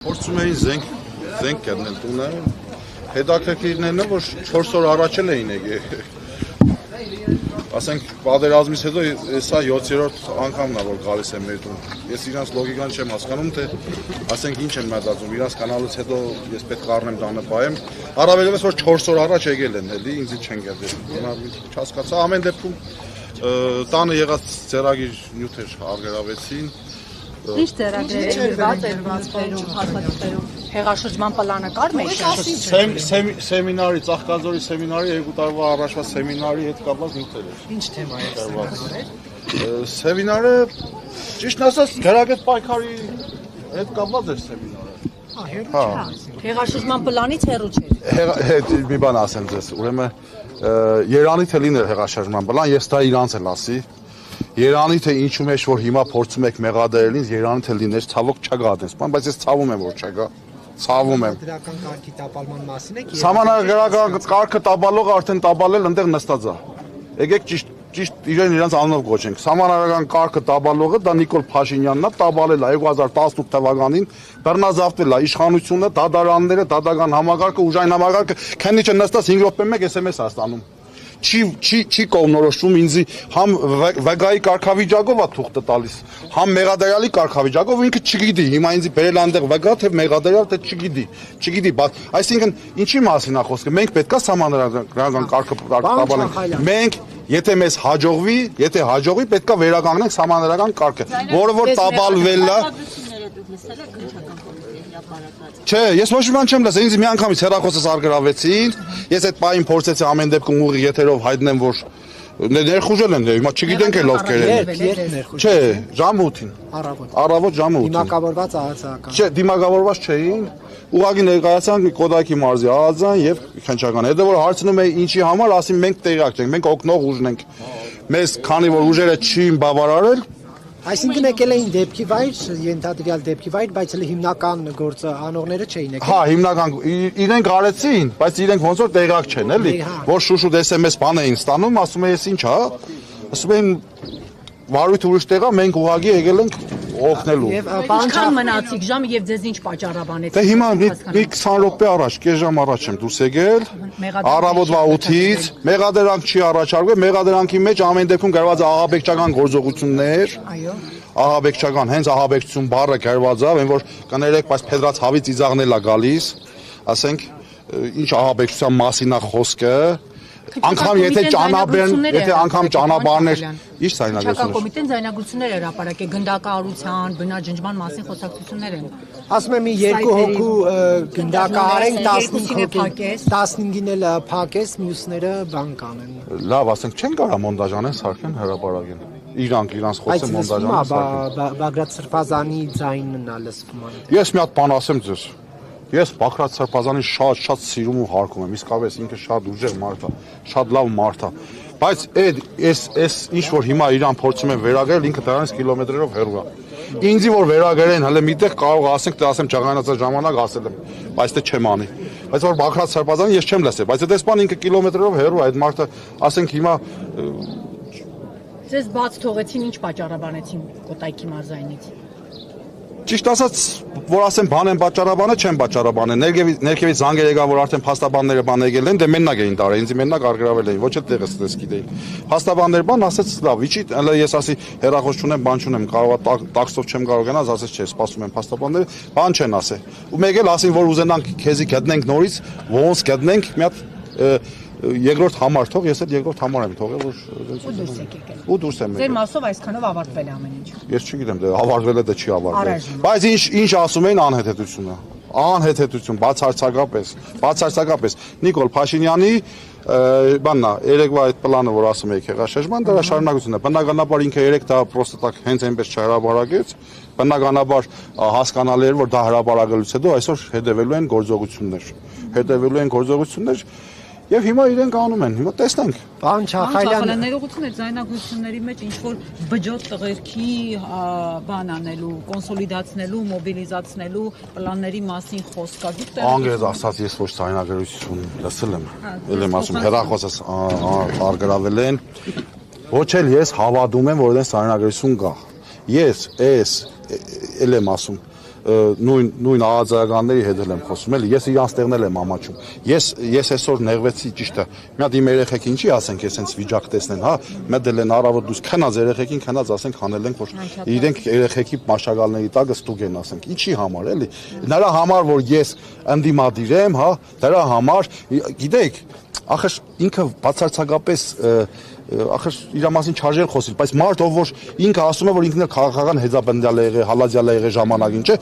Փորձում էին զենք կդնել տունը, հետաքրքիրն է, որ 4 օր առաջ էին եկել։ Ասենք պատերազմից հետո սա 7-րդ անգամն է, որ գալիս է մեր տուն։ Ես իրանց լոգիկան չեմ հասկանում, թե ասենք ինչ են մտածում, իրանց կանալուց հետո ես պետք է առնեմ տանը բայեմ։ Առավելևս որ 4 օր առաջ եկել են, էլի ինձ չեն գտել։ Չհասկացա, ամեն դեպքում տանը եղած ծերագիր նյութեր արգելավեցին։ Ինչ ծրագրերում հեղաշրջման պլանը կար մեր սեմինարի, Ծաղկաձորի սեմինարի 2 տարվա առաջվա սեմինարի հետ կապված նյութեր էր։ Ինչ թեմա էր Սեմինարը ճիշտ ասած գրագետ պայքարի հետ կապված էր սեմինարը։ Հեղաշրջման պլանից հեռու չէր։ Մի բան ասեմ ձեզ, ուրեմն Երանի թե լիներ հեղաշրջման պլան, ես դա իրանց էլ ասի։ Երանի թե ինչու մեջ որ հիմա փորձում եք մեղադրել ինձ, Երանի թե լիներ, ցավոք չկա այդպես բան, բայց ես ցավում եմ որ չկա։ Ցավում եմ։ Դրական կարգի տապալման մասին եք։ Սահմանադրական կարգը տապալողը արդեն տապալել ընդեղ նստած է։ Եկեք ճիշտ իրեն իրանց անունով գոչենք։ Սահմանադրական կարգը տապալողը դա Նիկոլ Փաշինյանն է, տապալել է 2018 թվականին, բռնազավթել է իշխանությունը, դատարանները, դատական համակարգը, ուժային համակարգը, քանիչը նստած 5 րոպե մեկ SMS է ստանում։ Չի կողմնորոշվում ինձի համ վեգայի կարգավիճակով է թուղթը տալիս, համ մեղադրյալի կարգավիճակով ինքը չգիտի, հիմա ինձի բերել այնտեղ վեգա թե մեղադրյալ թե չգիտի, բայց այսինքն ինչի մասին է խոսքը, մենք պետքա սահմանադրական կարգը տապալենք, մենք եթե մեզ հաջողվի, պետքա վերականգնենք սահմանադրական կարգը, որը որ տապալվել է Չէ, ես ոչ մի բան չեմ լսել, ինձ մի անգամից հեռախոսս արգելավեցին, ես այդ պահին փորձեցի ամեն դեպքում ուղիղ եթերով հայտնեմ, որ ներխուժել են, հիմա չգիտենք էլ ովքեր են։ Չէ, ժամ 8-ին։ Առավոտ ժամ 8-ին։ Դիմակավորված ահացական։ Չէ, դիմակավորված չէին։ Ուղղակի ներկայացան Կոդակի մարզի ահազան եւ քնչական։ Հետո որ հարցնում էի ինչի համար, ասին մենք տեղյակ չենք, մենք օգնող ուժն ենք։ Մեզ քանի որ ուժերը չին բավարարել Այսինքն եկել էին դեպքի վայր, ենթադրյալ դեպքի վայր, բայց հենց հիմնական գործը անողները չէին եկել։ Հա, հիմնական իրենք արեցին, բայց իրենք ոնց որ տեղակ չեն, էլի, որ շուշուտ SMS բան էին ստանում, ասում են, ես ինչ հա, ասում են վարույթ ուրիշ տեղա, մենք ուղղակի եկել ենք օգնելու։ Ինչքան մնացիք ժամ եւ ձեզ ինչ պատճառաբանեցիք։ Դե հիմա մի 20 րոպե առաջ, կես ժամ առաջ եմ դուրս եկել, առավոտվա 8-ից, մեղադրանք չի առաջարկվել, մեղադրանքի մեջ ամեն դեպքում գրված ահաբեկչական գործողություններ։ Այո։ Ահաբեկչական, հենց ահաբեկչություն բառը գրված է, այն որ կներեք, բայց փետրած հավից իձաղնել է գալիս, ասենք, ինչ ահաբեկչության մասին է խոսքը։ Անգամ եթե ճանապարհն, եթե անգամ ճանապարհներ, ի՞նչ Ցանկական ցայնագրություններ։ կոմիտեն ձայնագրություններ էր ապարակել գնդակահարության, բնաջնջման մասին խոսակցություններ են։ Ասում եմ մի 2 հոգու գնդակահարենք 15-ին էլ փակես, մյուսները բան կանեն։ Լավ, ասենք չեն կարա մոնտաժանեն սարքեն հրապարակեն։ Իրանց խոսեն մոնտաժանեն սարքեն։ Բագրատ Սրբազանի ձայնն է լսվում այնտեղ։ Ես մի հատ բան ասեմ ձեզ։ Ես Բագրատ Սրբազանին շատ սիրում ու հարգում եմ, իսկապես ինքը շատ ուժեղ մարդ է, շատ լավ մարդ է, բայց այս ինչ որ հիմա իրան փորձում են վերագրել, ինքը դրանից կիլոմետրերով հեռու է։ Ինձի որ վերագրեն, հələ միտեղ կարող ասենք, թե ասեմ ճաղանացած ժամանակ ասել եմ, բայց դե չեմ անի։ Բայց որ Բագրատ Սրբազանին ես չեմ լսել, բայց այս բան ինքը կիլոմետրերով հեռու է, այդ մարդը, ասենք հիմա Ձեզ բաց թողեցին, ինչ պատճառաբանեցին Կոտայքի մարզայինից։ Ճիշտ ասած, որ ասեմ բան են պատճառաբանը, չեմ պատճառաբանել։ Ներքևից զանգեր եկա, որ արդեն փաստաբանները բան եկել են, դե մենակ էին տարել, ինձ մենակ արգելավել էին, ոչ էլ տեղս դες գիտեին։ Փաստաբաններ բան ասեց, լավ, իջի, հələ ես ասի հերախոս չունեմ, բան չունեմ, կարողա տաքսով չեմ կարող գնալ, ասեց չէ, սպասում եմ փաստաբանները, բան չեն ասել։ Ու մեկ էլ ասին, որ ուզենանք քեզի գտնենք նորից, ոնց գտնենք, մի հատ երկրորդ համար թող, ես էլ երկրորդ համար եմ թողել, որ Դուրս եք եկել։ ու դուրս եմ եկել։ Ձեր մասով այսքանով ավարտվել է ամեն ինչ։ Ես չգիտեմ, դե ավարտվել է դե չի ավարտվել։ Բայց ինչ ասում էին անհեթեթությունը։ Անհեթեթություն, բացարձակապես Նիկոլ Փաշինյանի բանն է, երեկվա այդ պլանը, որ ասում եք հեղաշրջման, դրա շարունակությունն է։ Բնականաբար ինքը երեք դա պրոստը տակ հենց այնպես չհրաբարակեց, բնականաբար հասկանալի էր, որ դա հրաբարակելուց հետո այսօր հետևելու են գործողություններ, Եվ հիմա իրենք անում են, հիմա տեսնենք։ Պարոն Չախալյան, ներողություններ ձայնագրությունների մեջ ինչ որ բջոտ տղերքի բան անելու, կոնսոլիդացնելու, մոբիլիզացնելու պլանների մասին խոսք կա։ Դուք Անգլիայից ասած ես ոչ ձայնագրություն լսել եմ։ Էլ եմ ասում հեռախոսս արգելավել են։ Ոչ էլ ես հավատում եմ, որ այդպես ձայնագրություն կա։ Ես էլ եմ ասում նույն աղաձարականների հետ եմ խոսում, էլի ես իրանց տեղնել եմ ամաչում։ Ես այսօր նեղվեցի ճիշտ է։ Մի հատ իմ երեխեքին ինչի ասենք, ես հենց վիճակ տեսնեն, հա, մեդել են առավոտ դուրս քնած երեխեքին քնած ասենք հանել ենք, որ իրենք երեխեքի մաշակալների տակը ստուգ են ասենք։ Ինչի համար, էլի։ Նրա համար, որ ես ընդդիմադիր եմ, հա, դրա համար, գիտեք, ախր ինքը բացարձակապես ախր իր մասին չարժեր խոսել, բայց մարդ ով որ ինքը ասում է որ ինքն էլ քաղաքական հեծաբնդյալ է եղել, հալածյալ է եղել ժամանակին, չէ՞։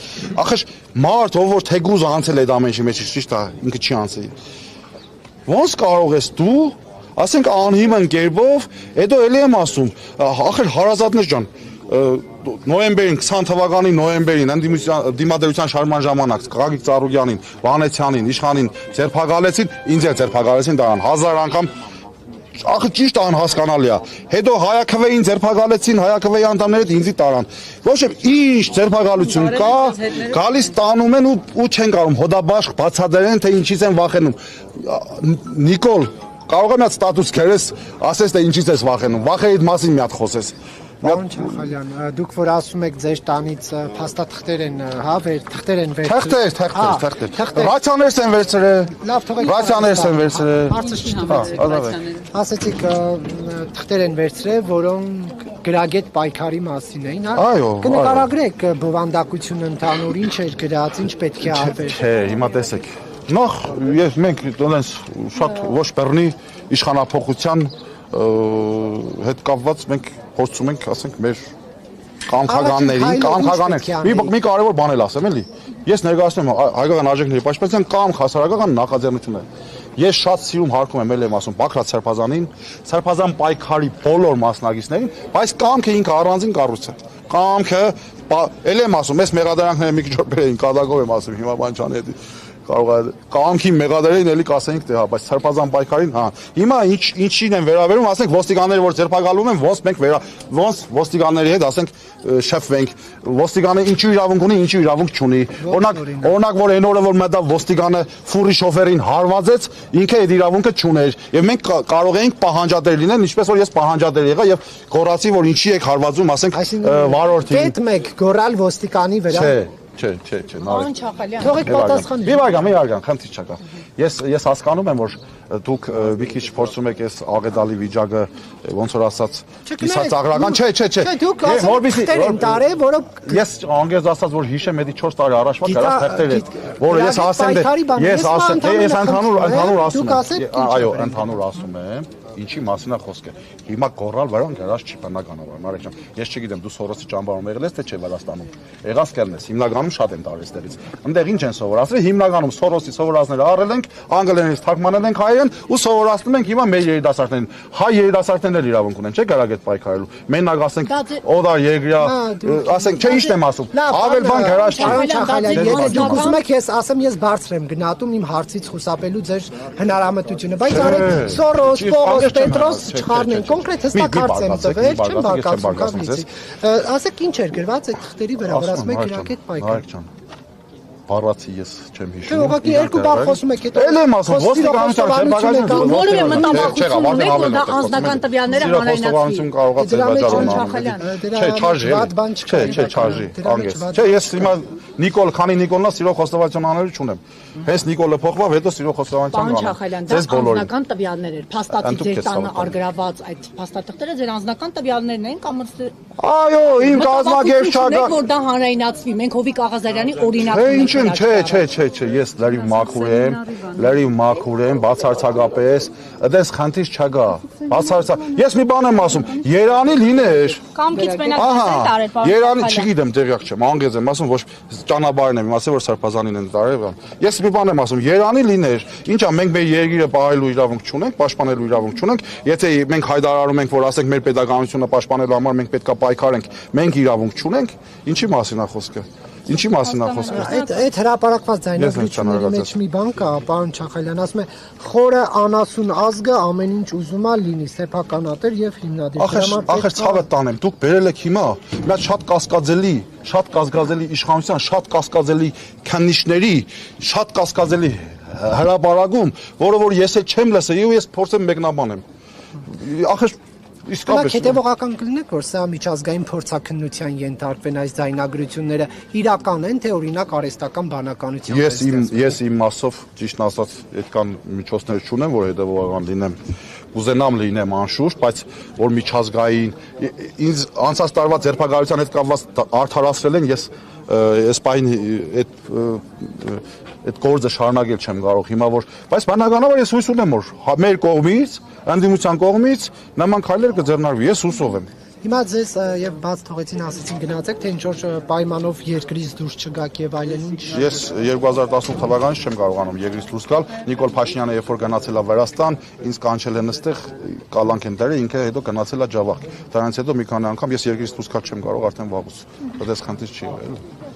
Ախր մարդ ով որ թեգուզ անցել է այդ ամեն ինչի մեջ, ճիշտ է, ինքը չի անցել։ Ոնց կարող ես դու, ասենք անհիմն կերպով, հետո էլի եմ ասում, ախր հարազատներ ջան, նոյեմբերին 20 թվականի նոյեմբերին դիմադրության շարժման ժամանակ Գագիկ Ծառուկյանին, Վանեցյանին, Իշխանին ձերբակալեցին, ինձ էլ ձերբակալեցին դրան 1000 անգամ ախր ճիշտ անհասկանալի է։ Հետո Հայաքվեին ձերբակալեցին, Հայաքվեի անդամները ինձի տարան։ Ոչ եմ ինչ ձերբակալություն կա, գալիս տանում են ու չեն կարող հոդաբաշխ բացատրեն թե ինչից են վախենում։ Նիկոլ, կարող եմ այդ ստատուս քերես, ասես թե ինչից ես վախենում։ Վախերի մասին մի հատ խոսես։ Պարոն Չախալյան, դուք որ ասում եք ձեր տանից փաստաթղթեր են, հա, թղթեր են վերցրել։ Թղթեր։ Ռացիաներս են վերցրել։ Լավ, թողեք։ Ռացիաներս են վերցրել։ Հարցը ճիշտ է։ Ասեցիք թղթեր են վերցրել, որոնք գրագետ պայքարի մասին էին, հա։ Կնկարագրեք բովանդակությունը ընդհանուր ինչ էր գրած, ինչ պետք է արվեր։ Չէ, հիմա տեսեք։ Նախ մենք դոնց շատ ոչ բեռնի իշխանապողության հետ կապված մենք փորձում ենք, ասենք, մեր կանխականներին, մի կարևոր բան էլ ասեմ, էլի։ Ես ներկայացնում եմ հայկական արժեքների պաշտպանության կամ հասարակական նախաձեռնությունը։ Ես շատ սիրում հարգում եմ, ել եմ ասում, Բաքրատ Սրբազանին, Սրբազան պայքարի բոլոր մասնակիցներին, բայց կամքը ինքը առանձին կառույց է։ Կամքը, ել եմ ասում, ես մեղադրանքները մի քիչ բերեին, կատակով եմ ասում, հիմա բան չանի հետ կարող է կամքի մեղադերին էլի կասենք թե հա, բայց Սրբազան պայքարին հա։ Հիմա ինչին են վերաբերում, ասենք ոստիկանները որ ձերբակալվում են, ոնց մենք ոնց ոստիկանների հետ ասենք շփվենք, ոստիկանը ինչու իրավունք ունի, ինչու իրավունք չունի։ Օրինակ որ այն օրը որ մտա ոստիկանը ֆուրի շոֆերին հարվածեց, ինքը այդ իրավունքը չուներ, եւ մենք կարող էինք պահանջատեր լինել, ինչպես որ ես պահանջատեր եղա եւ գոռացի որ ինչի եք հարվածում, ասենք վարորդին։ Պետք մեկ գորալ ոստիկանի վրա։ Չէ, Պարոն Չախալյան, թողեք պատասխանել։ Մի վարգան, խնդիր չկա։ Ես հասկանում եմ, որ դուք մի քիչ փորձում եք այս աղետալի վիճակը ոնց որ ասած կիսած աղրական, չէ։ Դուք ասել են տարե, որը ես անգեզ ասած որ հիշեմ էդի 4 տարի առաջվա կարած թղթեր է, որը ես ասեմ ես ընդհանուր ասում եմ, այո, ընդհանուր ասում եմ, ինչի մասին է խոսքը։ Հիմա գորալ վրան գրած չի բնականաբար, Մարիկ ջան։ Ես չգիտեմ դու Սորոսի ճամբարում եղել ես թե չէ Վրաստանում։ Եղած կերնես, հիմնականում շատ են տարել ստերից։ Այնտեղ ինչ են սովորացրել, հիմնականում Սորոսի սովորածները առել ենք, անգլերենից թարգմանել ենք հայերեն ու սովորացնում ենք հիմա մեր երիտասարդներին։ Հայ երիտասարդներն էլ իրավունք ունեն, չէ՞ Գարագետ պայքարելու։ Մենակ ասենք օդար Եգրիա, ասենք չէ ի՞նչ եմ ասում։ Ավել բան գրած չի։ Դուք ուզում եք ես ասեմ ես բարձր եմ գնահատում իմ հարցից խուսափելու ձեր հնարամտությունը, բայց արեք Սորոս, Պողոս, Պետրոս չխառնեն, կոնկրետ հստակ հարց եմ տվել, չեմ բարկացում կապիցի։ Ասեք ինչ էր գրված այդ թղթերի վրա, որ ասում եք գրագետ պայքար։ Բառացի ես չեմ հիշում։ Ուղղակի երկու բառ խոսում եք հետո։ Էլ եմ ասում, ոստիկանության որևէ մտամախություն ունեք, որ դա անձնական տվյալները հանրայնացվի։ Կարողա Չէ, չարժի, անգես։ Չէ, ես հիմա Նիկոլ, քանի Նիկոլնա սիրո խոստովանություն անելու չունեմ։ Հենց Նիկոլը փոխվավ, հետո սիրո խոստովանություն Պարոն Չախալյան, դա անձնական տվյալներ էր։ Փաստաթղթ ձեր տանը արգրաված այդ փաստաթղթերը ձեր անձնական տվյալներն են կամ այո, իմ կազմակերպչական որ դա հանրայնացվի։ Մենք Հովիկ Աղազարյանի օրինակն Չէ, ես լրիվ մաքուր եմ, բացարձակապես, այդպես խնդիր չկա։ Ես մի բան եմ ասում, Երանի լիներ։ Կամքից մենակ տարել, պարոն Երանի չգիտեմ, տեղյակ չեմ, անգեզ եմ ասում, ոչ ճանապարհն եմ ասել, որ Սրբազանին են տարել։ Ես մի բան եմ ասում, Երանի լիներ, ինչա մենք մեր երկիրը պահելու իրավունք չունենք, պաշտպանելու իրավունք չունենք, եթե մենք հայտարարում ենք, որ ասենք մեր պետականությունը պաշտպանելու համար մենք պետք է պայքարենք, մենք իրավունք չունենք, ինչի մասին է խոսքը։ Ինչի մասին է խոսքը։ Այդ հրապարակված ձայնագրությունների մեջ մի բան կա, պարոն Չախալյան, ասում է խորը անասուն ազգը ամեն ինչ ուզում է լինի, սեփականատեր եւ հիմնադիր։ Ախր ցավը տանեմ, դուք բերել եք հիմա մի շատ կասկածելի իշխանության, շատ կասկածելի քննիչների, շատ կասկածելի հրապարակում, որը որ ես էլ չեմ լսել, ու ես փորձեմ մեկնաբանեմ։ Ախր իսկապես հետևողական կլինեք, որ սա միջազգային փորձաքննության ենթարկվեն այս ձայնագրությունները իրական են, թե օրինակ արհեստական բանականության Ես իմ մասով ճիշտ ասած այդքան միջոցներ չունեմ, որ հետևողական լինեմ, կուզենամ լինեմ անշուշտ, բայց որ միջազգային ինձ անցած տարվա ձերբակալության հետ կապված արդարացրել են, ես այս պահին այդ գործը շարունակել չեմ կարող հիմա որ բայց բնականաբար ես հույս ունեմ որ մեր կողմից ընդդիմության կողմից նման քայլեր կձեռնարկվի ես հուսով եմ Հիմա ձեզ եւ բաց թողեցին ասեցին գնացեք թե ինչ որ պայմանով երկրից դուրս չգաք եւ այլն ինչ Ես 2018 թվականից չեմ կարողանում երկրից դուրս գալ Նիկոլ Փաշինյանը երբ որ գնացել է Վրաստան ինձ կանչել են այստեղ կալանք են դրել ինքը հետո գնացել է Ջավախ դրանից հետո մի քանի անգամ ես երկրից դուրս գալ չեմ կարող արդեն վաղուց դա դες խնդիր չի եղել